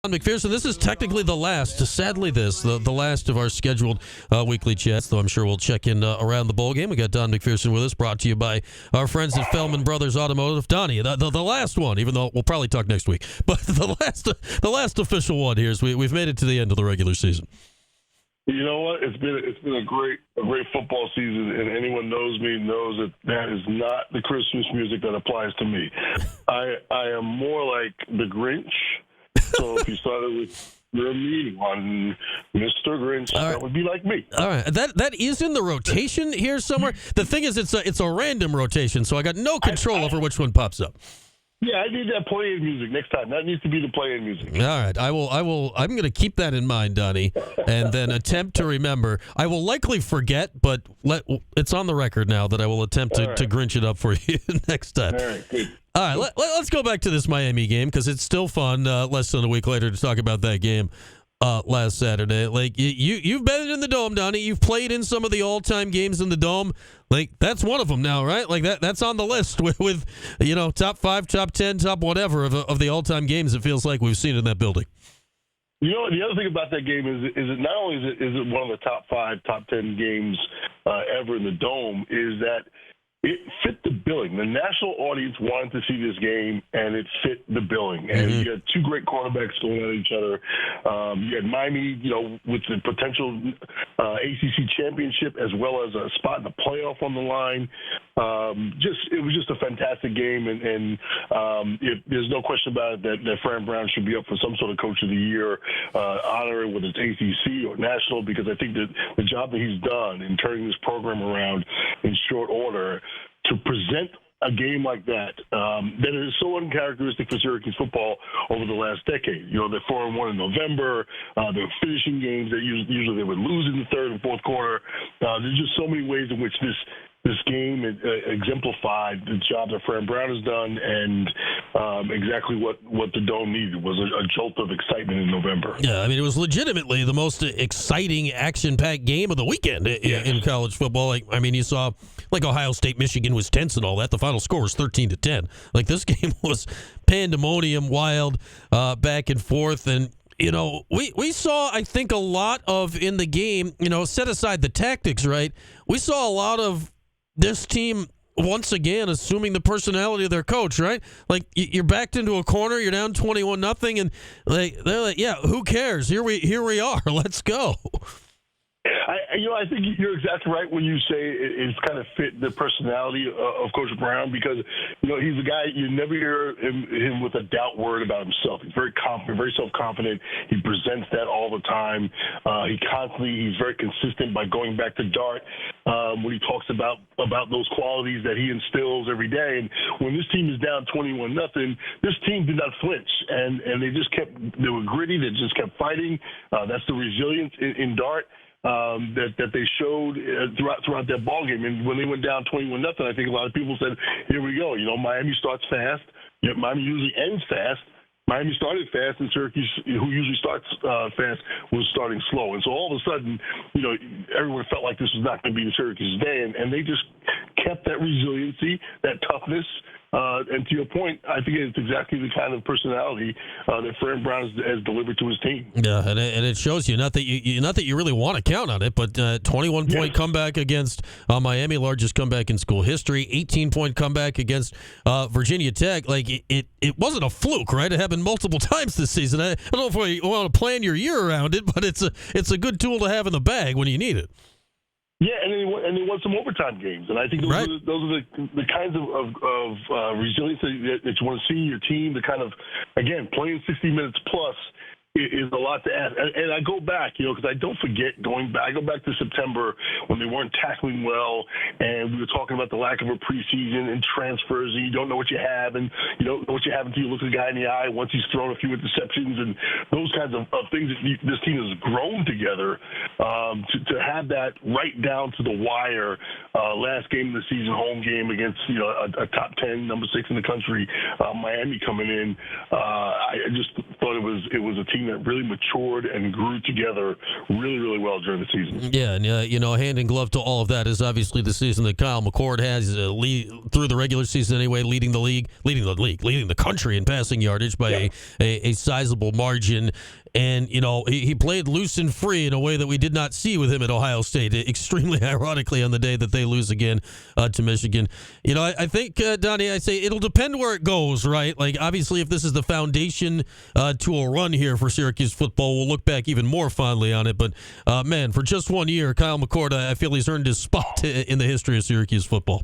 McPherson, this is technically the last, sadly the last of our scheduled weekly chats, though I'm sure we'll check in around the bowl game. We got Don McPherson with us, brought to you by our friends at Fellman Brothers Automotive. Donnie, the last one, even though we'll probably talk next week, but the last official one here is we've made it to the end of the regular season. You know what? It's been a great football season, and anyone knows me knows that is not the Christmas music that applies to me. I am more like the Grinch. So if you started with your meeting on Mr. Grinch, right, that would be like me. All right, that is in the rotation here somewhere. The thing is, it's a random rotation, so I got no control over which one pops up. Yeah, I need that play-in music next time. That needs to be the play-in music. All right, I will. I'm going to keep that in mind, Donnie, and then attempt to remember. I will likely forget, but it's on the record now that I will attempt to Grinch it up for you next time. All right, good. All right, let's go back to this Miami game because it's still fun. Less than a week later to talk about that game last Saturday. Like you've been in the Dome, Donnie. You've played in some of the all-time games in the Dome. Like that's one of them now, right? Like that's on the list with top 5, top 10, top whatever of the all-time games. It feels like we've seen in that building. You know, the other thing about that game is it not only is it one of the top 5, top 10 games ever in the Dome, is that it fit the billing. The national audience wanted to see this game, and it fit the billing. And you had two great quarterbacks going at each other. You had Miami, with the potential ACC championship as well as a spot in the playoff on the line. It was just a fantastic game, and there's no question about it that Fran Brown should be up for some sort of Coach of the Year honor, whether it's ACC or national, because I think that the job that he's done in turning this program around in short order to present a game like that is so uncharacteristic for Syracuse football over the last decade. They're 4-1 in November. They're finishing games that usually they would lose in the third and fourth quarter. There's just so many ways in which this game exemplified the job that Fran Brown has done, and exactly what the Dome needed was a jolt of excitement in November. Yeah, I mean, it was legitimately the most exciting, action-packed game of the weekend in college football. Like, I mean, you saw, like, Ohio State, Michigan was tense and all that. The final score was 13-10. Like, this game was pandemonium, wild, back and forth, and we saw, I think, a lot of in the game, set aside the tactics, right? We saw a lot of this team once again assuming the personality of their coach, right? Like you're backed into a corner, you're down 21-0, and they're like, yeah, who cares? Here we are. Let's go. I think you're exactly right when you say it's kind of fit the personality of Coach Brown, because he's a guy you never hear him with a doubt word about himself. He's very confident, very self-confident. He presents that all the time. He's very consistent by going back to Dart when he talks about those qualities that he instills every day. And when this team is down 21-0, this team did not flinch, and they were gritty. They just kept fighting. That's the resilience in Dart. That they showed throughout that ball game. And when they went down 21-0, I think a lot of people said, here we go. Miami starts fast. Miami usually ends fast. Miami started fast, and Syracuse, who usually starts fast, was starting slow. And so all of a sudden, everyone felt like this was not going to be the Syracuse day, and they just kept that resiliency, that toughness. And to your point, I think it's exactly the kind of personality that Fran Brown has delivered to his team. Yeah, and it shows you not that you really want to count on it, but 21-point comeback against Miami, largest comeback in school history. 18-point comeback against Virginia Tech. Like it wasn't a fluke, right? It happened multiple times this season. I don't know if we want to plan your year around it, but it's a good tool to have in the bag when you need it. Yeah, and they won some overtime games, and I think those are the kinds of resilience that you want to see in your team. The kind of, again, playing 60 minutes plus is a lot to ask. And I go back, because I don't forget going back. I go back to September when they weren't tackling well, and we were talking about the lack of a preseason and transfers, and you don't know what you have, and you don't know what you have until you look the guy in the eye once he's thrown a few interceptions, and those kinds of things that this team has grown together. To have that right down to the wire, last game of the season, home game against a top 10, number 6 in the country, Miami coming in. I just thought it was a team team that really matured and grew together really, really well during the season. Yeah, and hand in glove to all of that is obviously the season that Kyle McCord has through the regular season anyway, leading the country in passing yardage by a sizable margin. And, he played loose and free in a way that we did not see with him at Ohio State, extremely ironically on the day that they lose again to Michigan. I think, Donnie, I say it'll depend where it goes, right? Like, obviously, if this is the foundation to a run here for Syracuse football, we'll look back even more fondly on it. But, man, for just 1 year, Kyle McCord, I feel he's earned his spot in the history of Syracuse football.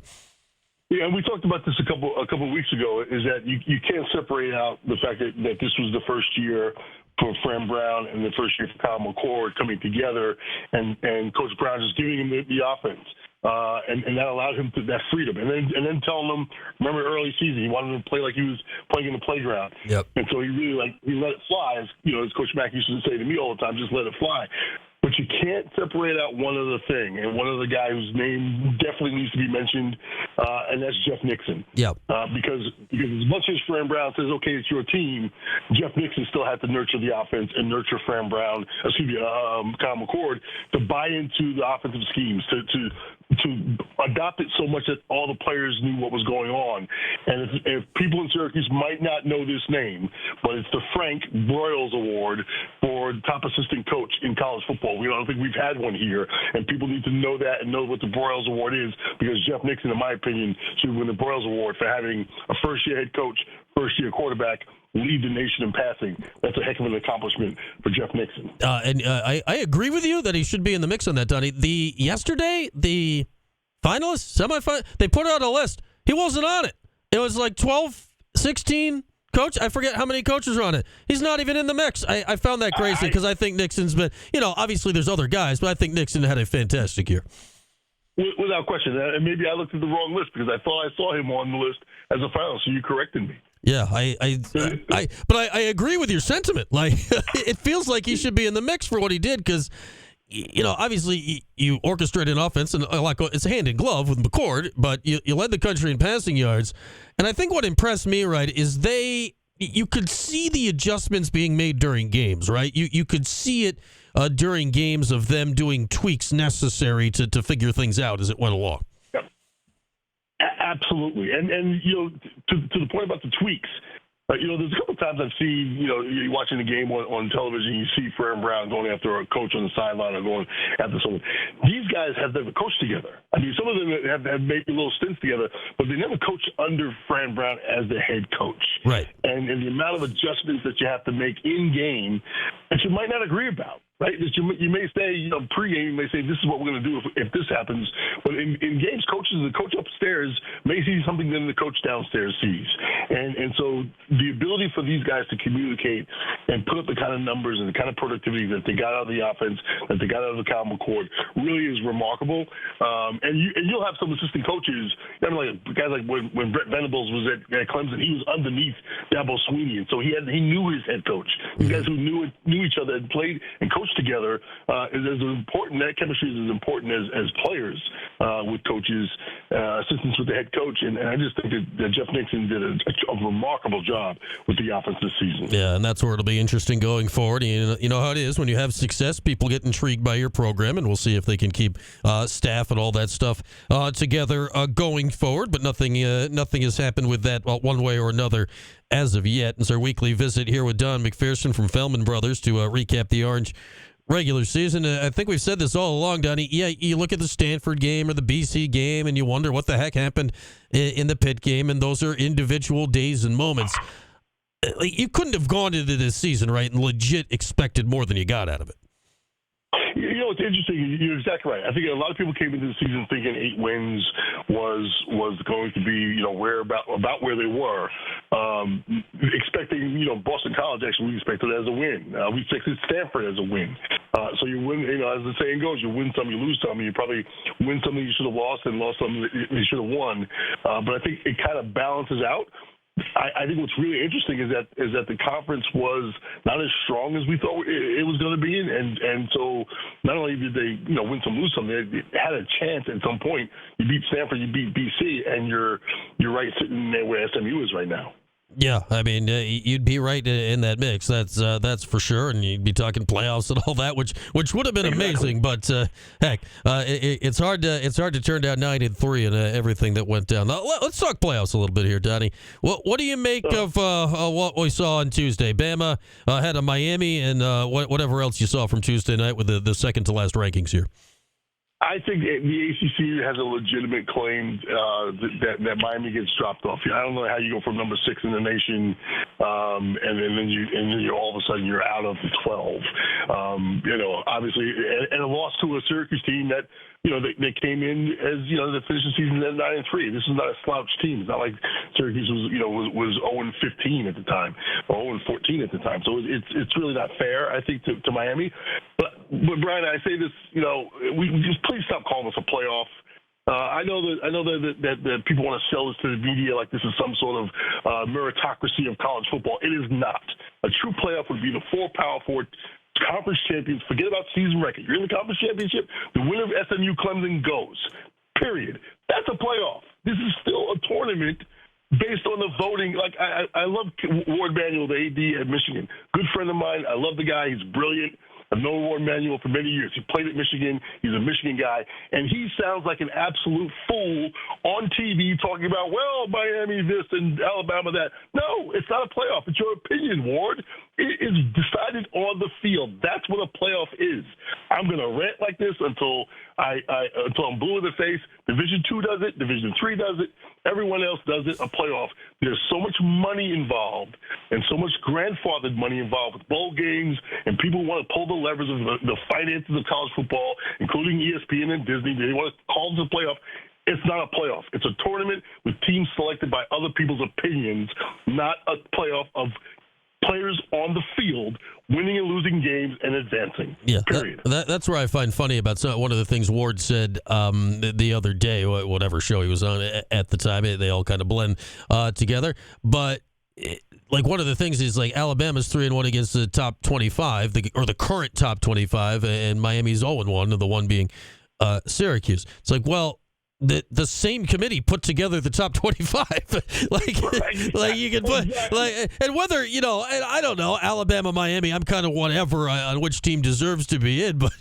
Yeah, and we talked about this a couple of weeks ago, is that you can't separate out the fact that this was the first year for Fran Brown and the first year for Kyle McCord coming together, and Coach Brown just giving him the offense. And that allowed him that freedom. And then telling him, remember early season, he wanted him to play like he was playing in the playground. Yep. And so he really he let it fly, as Coach Mack used to say to me all the time, just let it fly. But you can't separate out one other thing, and one other guy whose name definitely needs to be mentioned, and that's Jeff Nixon. Yeah. Because as much as Fran Brown says, okay, it's your team, Jeff Nixon still had to nurture the offense and nurture Kyle McCord to buy into the offensive schemes, to adopt it so much that all the players knew what was going on. And if people in Syracuse might not know this name, but it's the Frank Broyles Award for top assistant coach in college football. I don't think we've had one here, and people need to know that and know what the Broyles Award is, because Jeff Nixon, in my opinion, should win the Broyles Award for having a first-year head coach, first-year quarterback, lead the nation in passing. That's a heck of an accomplishment for Jeff Nixon. I agree with you that he should be in the mix on that, Donnie. Yesterday, the finalists, semifinalists, they put out a list. He wasn't on it. It was like 12, 16 coach. I forget how many coaches are on it. He's not even in the mix. I found that crazy because I think Nixon's been, obviously there's other guys, but I think Nixon had a fantastic year. Without question. And maybe I looked at the wrong list because I thought I saw him on the list as a finalist, so you corrected me. Yeah, but I agree with your sentiment. Like, it feels like he should be in the mix for what he did because, obviously you orchestrate an offense, and it's hand in glove with McCord, but you led the country in passing yards. And I think what impressed me, right, is you could see the adjustments being made during games, right? You could see it during games of them doing tweaks necessary to figure things out as it went along. Absolutely. And to the point about the tweaks, there's a couple of times I've seen, you're watching the game on television, you see Fran Brown going after a coach on the sideline or going after someone. These guys have never coached together. I mean, some of them have maybe little stints together, but they never coached under Fran Brown as the head coach. Right. And the amount of adjustments that you have to make in game that you might not agree about. Right, that you may say, pregame, you may say, this is what we're going to do if this happens. But in games, the coach upstairs may see something that the coach downstairs sees. And so the ability for these guys to communicate and put up the kind of numbers and the kind of productivity that they got out of the offense, that they got out of the Kyle McCord, really is remarkable. And you'll have some assistant coaches, like guys like when Brett Venables was at Clemson, he was underneath Dabo Sweeney, and so he knew his head coach. These guys who knew each other and played and coached together is as important. That chemistry is as important as players with coaches, assistants with the head coach, and I just think that Jeff Nixon did a remarkable job with the offense this season. Yeah, and that's where it'll be interesting going forward. You know how it is when you have success, people get intrigued by your program, and we'll see if they can keep staff and all that stuff together going forward. But nothing has happened with that one way or another as of yet. It's our weekly visit here with Don McPherson from Feldman Brothers to recap the Orange regular season. I think we've said this all along, Donnie. Yeah, you look at the Stanford game or the BC game, and you wonder what the heck happened in the Pitt game, and those are individual days and moments. You couldn't have gone into this season, right, and legit expected more than you got out of it. It's interesting. You're exactly right. I think a lot of people came into the season thinking 8 wins was going to be, about where they were. Expecting, Boston College, actually, we expected it as a win. We expected Stanford as a win. So you win, as the saying goes, you win some, you lose some. You probably win something you should have lost and lost something that you should have won. But I think it kind of balances out. I think what's really interesting is that the conference was not as strong as we thought it was going to be, and so not only did they win some, lose some, they had a chance at some point. You beat Stanford, you beat BC, and you're right sitting there where SMU is right now. Yeah, I mean, you'd be right in that mix. That's for sure, and you'd be talking playoffs and all that, which would have been amazing. But heck, it's hard to turn down 9-3 and everything that went down. Now, let's talk playoffs a little bit here, Donnie. What do you make of what we saw on Tuesday? Bama had a Miami, and whatever else you saw from Tuesday night with the second to last rankings here. I think the ACC has a legitimate claim that Miami gets dropped off. I don't know how you go from number 6 in the nation, and then you all of a sudden you're out of the 12. Obviously, and a loss to a Syracuse team that they came in as they finished the season at 9-3. This is not a slouch team. It's not like Syracuse was 0-15 at the time or 0-14 at the time. So it's really not fair, I think, to Miami. But Brian, I say this, we just please stop calling us a playoff. I know that people want to sell this to the media like this is some sort of meritocracy of college football. It is not. A true playoff would be the 4 Power 4 conference champions. Forget about season record. You're in the conference championship. The winner of SMU Clemson goes. Period. That's a playoff. This is still a tournament based on the voting. Like I love Ward Manuel, the AD at Michigan. Good friend of mine. I love the guy. He's brilliant. I've known Ward Manuel for many years. He played at Michigan. He's a Michigan guy. And he sounds like an absolute fool on TV talking about, well, Miami this and Alabama that. No, it's not a playoff. It's your opinion, Ward. It is decided on the field. That's what a playoff is. I'm going to rant like this until I'm blue in the face. Division II does it. Division III does it. Everyone else does it. A playoff. There's so much money involved and so much grandfathered money involved with bowl games and people want to pull the levers of the finances of college football, including ESPN and Disney. They want to call it a playoff. It's not a playoff. It's a tournament with teams selected by other people's opinions, not a playoff of players on the field winning and losing games and advancing. Yeah, period. That's where I find funny about one of the things Ward said the other day, whatever show he was on at the time. They all kind of blend together. But like one of the things is like Alabama's 3-1 against the top 25, or the current top 25, and Miami's 0-1, and the one being Syracuse. It's like, well, the same committee put together the top 25. like you can put and whether and I don't know, Alabama, Miami, I'm kind of whatever on which team deserves to be in, but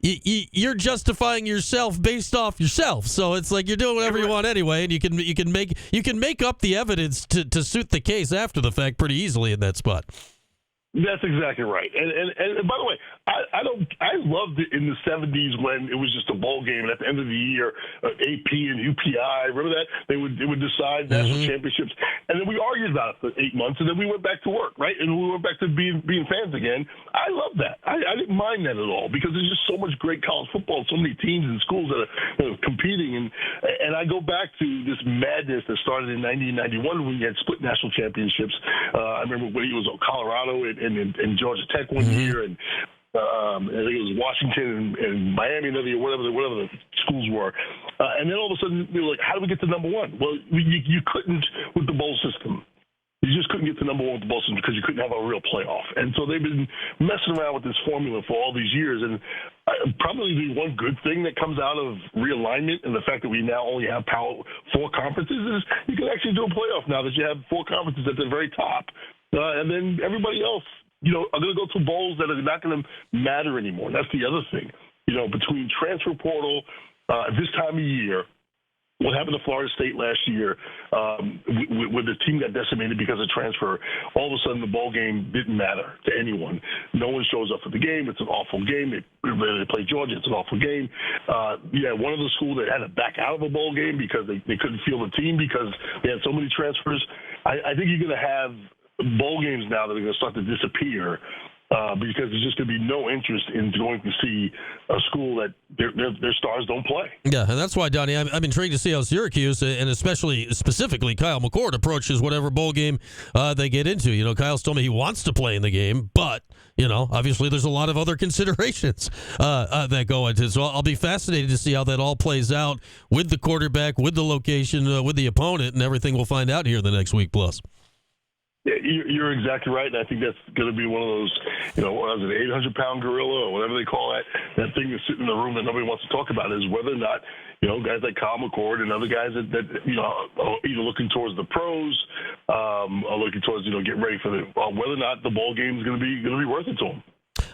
you're justifying yourself based off yourself. So it's like you're doing whatever you want anyway, and you can make up the evidence to suit the case after the fact pretty easily in that spot. That's exactly right. And by the way, I loved it in the 70s when it was just a bowl game, and at the end of the year, AP and UPI, remember that? They would decide national championships. And then we argued about it for 8 months, and then we went back to work, right? And we went back to being fans again. I love that. I didn't mind that at all because there's just so much great college football, so many teams and schools that are competing. And I go back to this madness that started in 1991 when we had split national championships. I remember when it was Colorado and Georgia Tech one year, and I think it was Washington and Miami another year, whatever the schools were. And then all of a sudden, they were like, how do we get to number one? Well, you couldn't with the bowl system. You just couldn't get to number one with the bowl system because you couldn't have a real playoff. And so they've been messing around with this formula for all these years. And probably the one good thing that comes out of realignment and the fact that we now only have Power 4 conferences is you can actually do a playoff now that you have 4 conferences at the very top. And then everybody else, are going to go to bowls that are not going to matter anymore. That's the other thing. Between transfer portal this time of year, what happened to Florida State last year, when the team got decimated because of transfer, all of a sudden the bowl game didn't matter to anyone. No one shows up for the game. It's an awful game. They play Georgia. It's an awful game. One of the schools that had to back out of a bowl game because they couldn't field a team because they had so many transfers. I think you're going to have bowl games now that are going to start to disappear because there's just going to be no interest in going to see a school that their stars don't play. Yeah, and that's why, Donnie, I'm intrigued to see how Syracuse, and specifically Kyle McCord, approaches whatever bowl game they get into. Kyle's told me he wants to play in the game, but, obviously there's a lot of other considerations that go into it. So I'll be fascinated to see how that all plays out with the quarterback, with the location, with the opponent, and everything we'll find out here in the next week plus. You're exactly right, and I think that's going to be one of those, what was it, 800-pound gorilla or whatever they call that thing that's sitting in the room that nobody wants to talk about, is whether or not, guys like Kyle McCord and other guys that are either looking towards the pros, are looking towards, getting ready for whether or not the ball game is going to be worth it to them.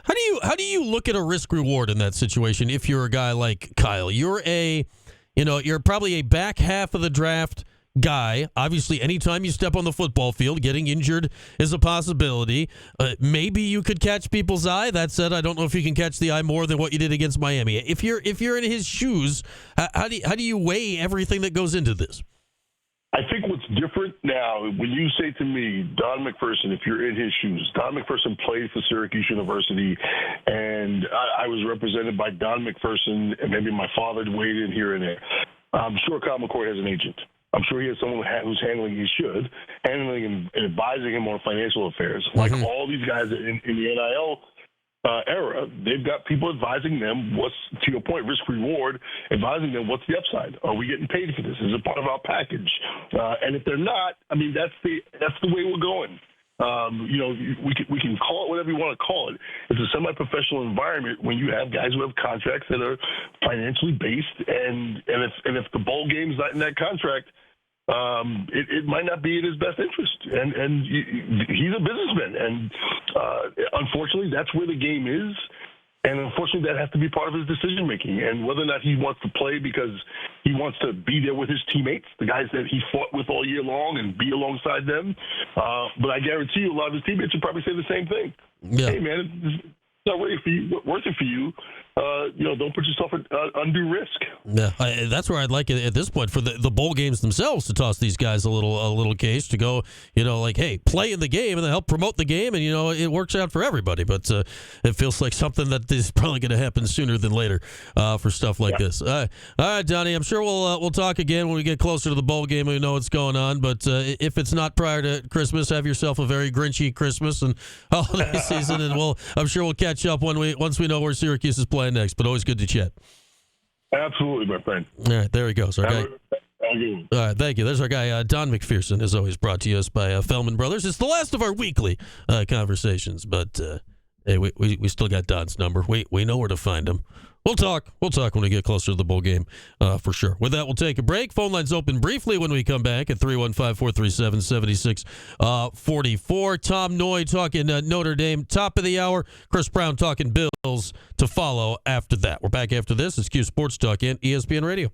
How do you look at a risk reward in that situation? If you're a guy like Kyle, you're probably a back half of the draft guy. Obviously, anytime you step on the football field, getting injured is a possibility. Maybe you could catch people's eye. That said, I don't know if you can catch the eye more than what you did against Miami. If you're in his shoes, how do you weigh everything that goes into this? I think what's different now, when you say to me, Don McPherson, if you're in his shoes, Don McPherson played for Syracuse University, and I was represented by Don McPherson, and maybe my father weighed in here and there. I'm sure Kyle McCord has an agent. I'm sure he has someone who's handling and advising him on financial affairs. Like all these guys in the NIL era, they've got people advising them what's, to your point, risk reward, advising them what's the upside. Are we getting paid for this? Is it part of our package? And if they're not, I mean, that's the way we're going. We can call it whatever you want to call it. It's a semi-professional environment when you have guys who have contracts that are financially based, and if the bowl game's not in that contract, it might not be in his best interest. And he's a businessman, and unfortunately, that's where the game is. And unfortunately, that has to be part of his decision making. And whether or not he wants to play because he wants to be there with his teammates, the guys that he fought with all year long, and be alongside them. But I guarantee you, a lot of his teammates would probably say the same thing. Yeah. Hey, man, it's not worth it for you. Don't put yourself at undue risk. Yeah, that's where I'd like it at this point for the bowl games themselves to toss these guys a little case to go, like, hey, play in the game and help promote the game, and it works out for everybody. But it feels like something that is probably going to happen sooner than later for stuff like this. All right, Donnie, I'm sure we'll talk again when we get closer to the bowl game and we know what's going on. But if it's not prior to Christmas, have yourself a very Grinchy Christmas and holiday season, and I'm sure we'll catch up once we know where Syracuse is playing next, but always good to chat. Absolutely, my friend. All right, there he goes. Our guy. All right, thank you. There's our guy, Don McPherson, as always, brought to us by Feldman Brothers. It's the last of our weekly conversations, but hey, we still got Don's number. We know where to find him. We'll talk when we get closer to the bowl game, for sure. With that, we'll take a break. Phone lines open briefly when we come back at 315-437-7644. Tom Noy talking Notre Dame, top of the hour. Chris Brown talking Bills to follow after that. We're back after this. It's Q Sports Talk and ESPN Radio.